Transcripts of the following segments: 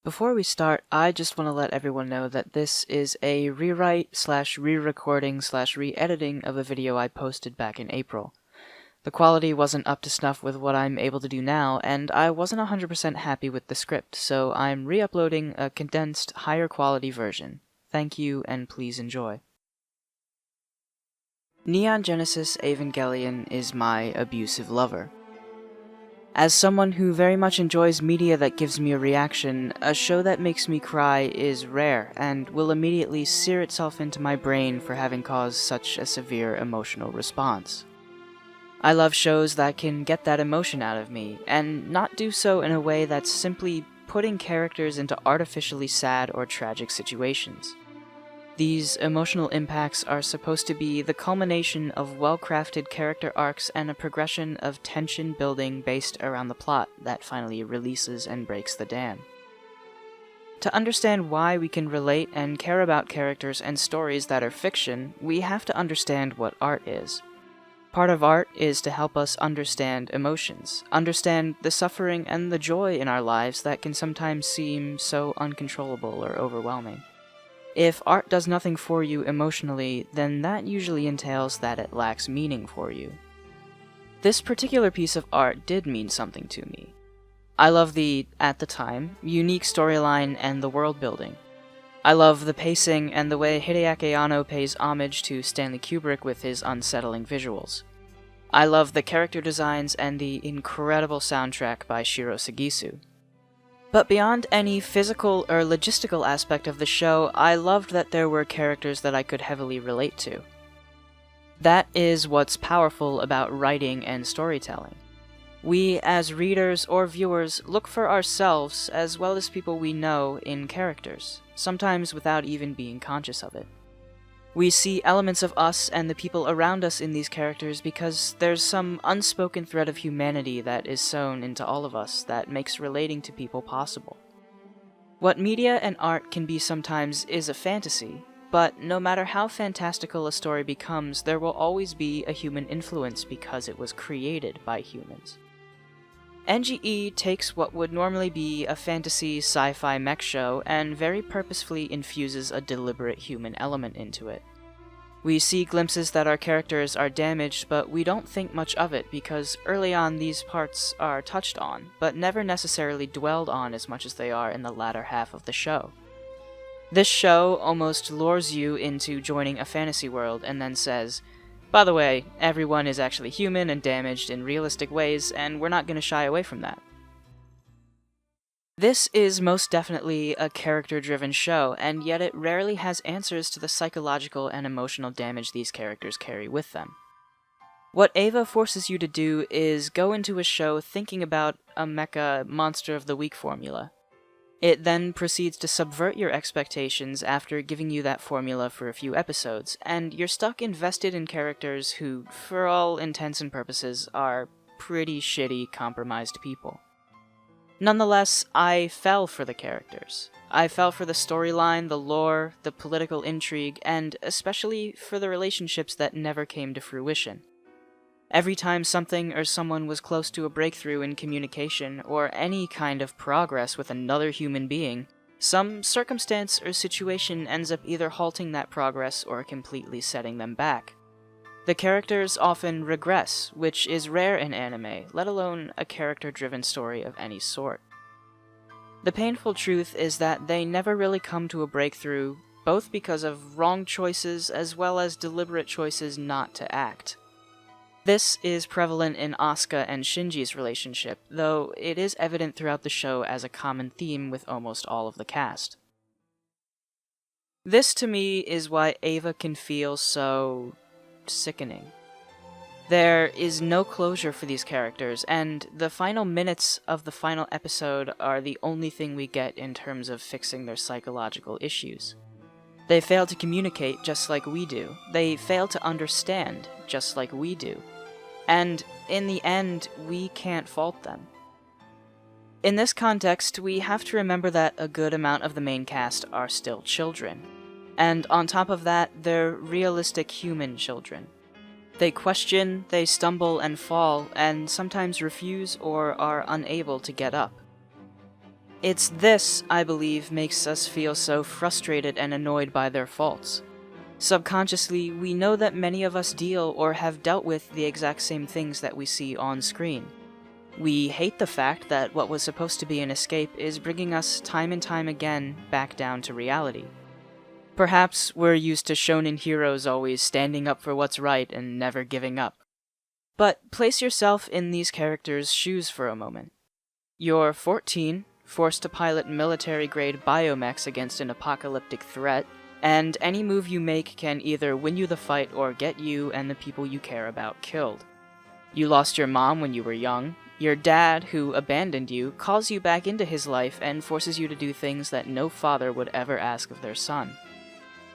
Before we start, I just want to let everyone know that this is a rewrite/re-recording/re-editing of a video I posted back in April. The quality wasn't up to snuff with what I'm able to do now, and I wasn't 100% happy with the script, so I'm re-uploading a condensed, higher quality version. Thank you, and please enjoy. Neon Genesis Evangelion is my abusive lover. As someone who very much enjoys media that gives me a reaction, a show that makes me cry is rare and will immediately sear itself into my brain for having caused such a severe emotional response. I love shows that can get that emotion out of me, and not do so in a way that's simply putting characters into artificially sad or tragic situations. These emotional impacts are supposed to be the culmination of well-crafted character arcs and a progression of tension building based around the plot that finally releases and breaks the dam. To understand why we can relate and care about characters and stories that are fiction, we have to understand what art is. Part of art is to help us understand emotions, understand the suffering and the joy in our lives that can sometimes seem so uncontrollable or overwhelming. If art does nothing for you emotionally, then that usually entails that it lacks meaning for you. This particular piece of art did mean something to me. I love the, at the time, unique storyline and the world building. I love the pacing and the way Hideaki Anno pays homage to Stanley Kubrick with his unsettling visuals. I love the character designs and the incredible soundtrack by Shiro Sagisu. But beyond any physical or logistical aspect of the show, I loved that there were characters that I could heavily relate to. That is what's powerful about writing and storytelling. We, as readers or viewers, look for ourselves, as well as people we know, in characters, sometimes without even being conscious of it. We see elements of us and the people around us in these characters because there's some unspoken thread of humanity that is sewn into all of us that makes relating to people possible. What media and art can be sometimes is a fantasy, but no matter how fantastical a story becomes, there will always be a human influence because it was created by humans. NGE takes what would normally be a fantasy sci-fi mech show and very purposefully infuses a deliberate human element into it. We see glimpses that our characters are damaged, but we don't think much of it because early on these parts are touched on, but never necessarily dwelled on as much as they are in the latter half of the show. This show almost lures you into joining a fantasy world and then says, by the way, everyone is actually human and damaged in realistic ways, and we're not going to shy away from that. This is most definitely a character-driven show, and yet it rarely has answers to the psychological and emotional damage these characters carry with them. What Eva forces you to do is go into a show thinking about a mecha monster of the week formula. It then proceeds to subvert your expectations after giving you that formula for a few episodes, and you're stuck invested in characters who, for all intents and purposes, are pretty shitty, compromised people. Nonetheless, I fell for the characters. I fell for the storyline, the lore, the political intrigue, and especially for the relationships that never came to fruition. Every time something or someone was close to a breakthrough in communication or any kind of progress with another human being, some circumstance or situation ends up either halting that progress or completely setting them back. The characters often regress, which is rare in anime, let alone a character-driven story of any sort. The painful truth is that they never really come to a breakthrough, both because of wrong choices as well as deliberate choices not to act. This is prevalent in Asuka and Shinji's relationship, though it is evident throughout the show as a common theme with almost all of the cast. This, to me, is why Eva can feel so sickening. There is no closure for these characters, and the final minutes of the final episode are the only thing we get in terms of fixing their psychological issues. They fail to communicate just like we do. They fail to understand just like we do. And in the end, we can't fault them. In this context, we have to remember that a good amount of the main cast are still children. And on top of that, they're realistic human children. They question, they stumble and fall, and sometimes refuse or are unable to get up. It's this, I believe, makes us feel so frustrated and annoyed by their faults. Subconsciously, we know that many of us deal or have dealt with the exact same things that we see on screen. We hate the fact that what was supposed to be an escape is bringing us time and time again back down to reality. Perhaps we're used to shonen heroes always standing up for what's right and never giving up. But place yourself in these characters' shoes for a moment. You're 14, forced to pilot military-grade biomechs against an apocalyptic threat, and any move you make can either win you the fight or get you and the people you care about killed. You lost your mom when you were young. Your dad, who abandoned you, calls you back into his life and forces you to do things that no father would ever ask of their son.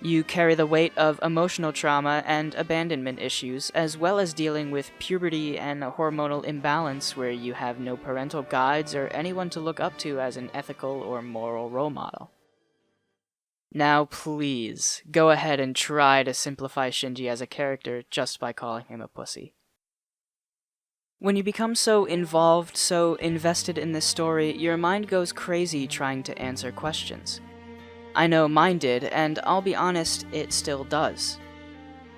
You carry the weight of emotional trauma and abandonment issues, as well as dealing with puberty and a hormonal imbalance where you have no parental guides or anyone to look up to as an ethical or moral role model. Now please, go ahead and try to simplify Shinji as a character just by calling him a pussy. When you become so involved, so invested in this story, your mind goes crazy trying to answer questions. I know mine did, and I'll be honest, it still does.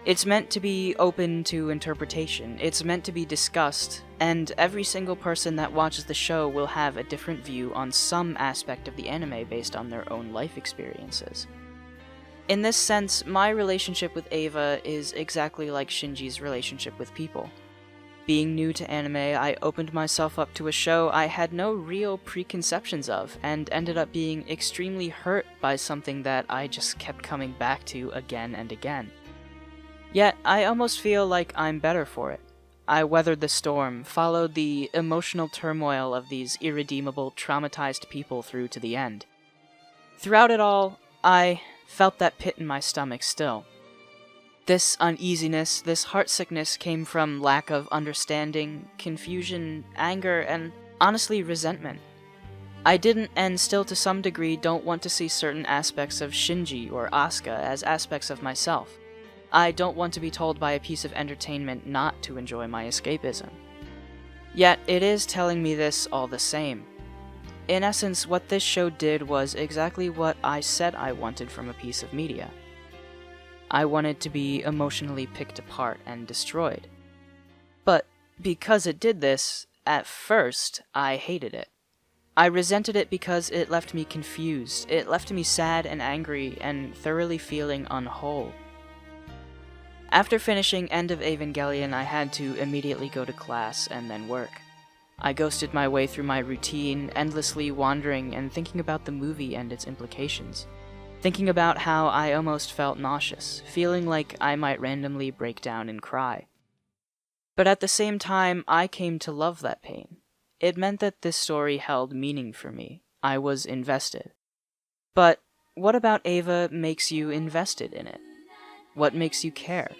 It's meant to be open to interpretation, it's meant to be discussed, and every single person that watches the show will have a different view on some aspect of the anime based on their own life experiences. In this sense, my relationship with Eva is exactly like Shinji's relationship with people. Being new to anime, I opened myself up to a show I had no real preconceptions of, and ended up being extremely hurt by something that I just kept coming back to again and again. Yet, I almost feel like I'm better for it. I weathered the storm, followed the emotional turmoil of these irredeemable, traumatized people through to the end. Throughout it all, I felt that pit in my stomach still. This uneasiness, this heartsickness came from lack of understanding, confusion, anger, and honestly resentment. I didn't, and still to some degree don't want to see certain aspects of Shinji or Asuka as aspects of myself. I don't want to be told by a piece of entertainment not to enjoy my escapism. Yet it is telling me this all the same. In essence, what this show did was exactly what I said I wanted from a piece of media. I wanted to be emotionally picked apart and destroyed. But because it did this, at first, I hated it. I resented it because it left me confused, it left me sad and angry, and thoroughly feeling unwhole. After finishing End of Evangelion, I had to immediately go to class and then work. I ghosted my way through my routine, endlessly wandering and thinking about the movie and its implications. Thinking about how I almost felt nauseous, feeling like I might randomly break down and cry. But at the same time, I came to love that pain. It meant that this story held meaning for me. I was invested. But what about Eva makes you invested in it? What makes you care?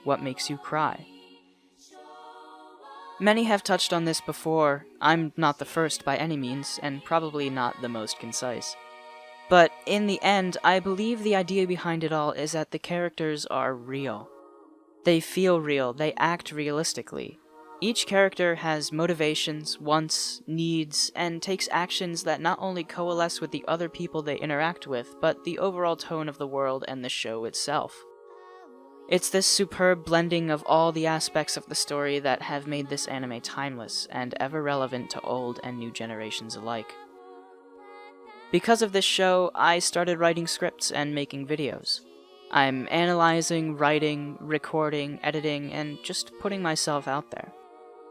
What makes you cry? Many have touched on this before. I'm not the first by any means, and probably not the most concise. But in the end, I believe the idea behind it all is that the characters are real. They feel real, they act realistically. Each character has motivations, wants, needs, and takes actions that not only coalesce with the other people they interact with, but the overall tone of the world and the show itself. It's this superb blending of all the aspects of the story that have made this anime timeless and ever relevant to old and new generations alike. Because of this show, I started writing scripts and making videos. I'm analyzing, writing, recording, editing, and just putting myself out there.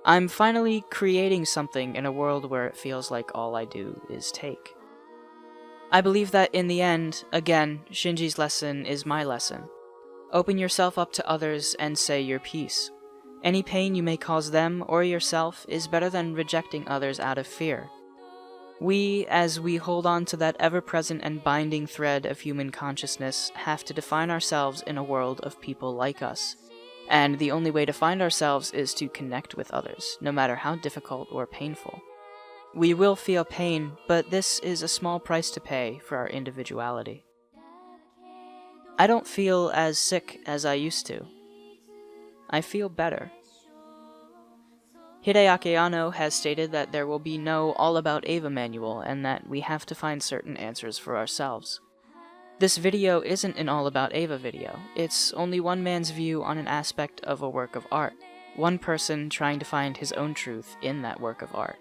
I'm finally creating something in a world where it feels like all I do is take. I believe that in the end, again, Shinji's lesson is my lesson. Open yourself up to others and say your piece. Any pain you may cause them or yourself is better than rejecting others out of fear. We, as we hold on to that ever-present and binding thread of human consciousness, have to define ourselves in a world of people like us. And the only way to find ourselves is to connect with others, no matter how difficult or painful. We will feel pain, but this is a small price to pay for our individuality. I don't feel as sick as I used to. I feel better. Hideaki Anno has stated that there will be no All About Eva manual and that we have to find certain answers for ourselves. This video isn't an All About Eva video, it's only one man's view on an aspect of a work of art, one person trying to find his own truth in that work of art.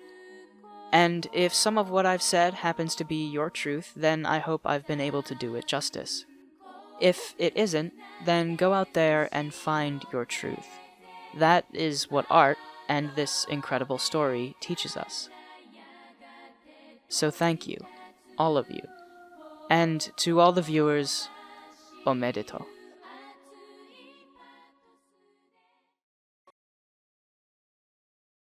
And if some of what I've said happens to be your truth, then I hope I've been able to do it justice. If it isn't, then go out there and find your truth. That is what art, and this incredible story, teaches us. So thank you, all of you. And to all the viewers, omedetou.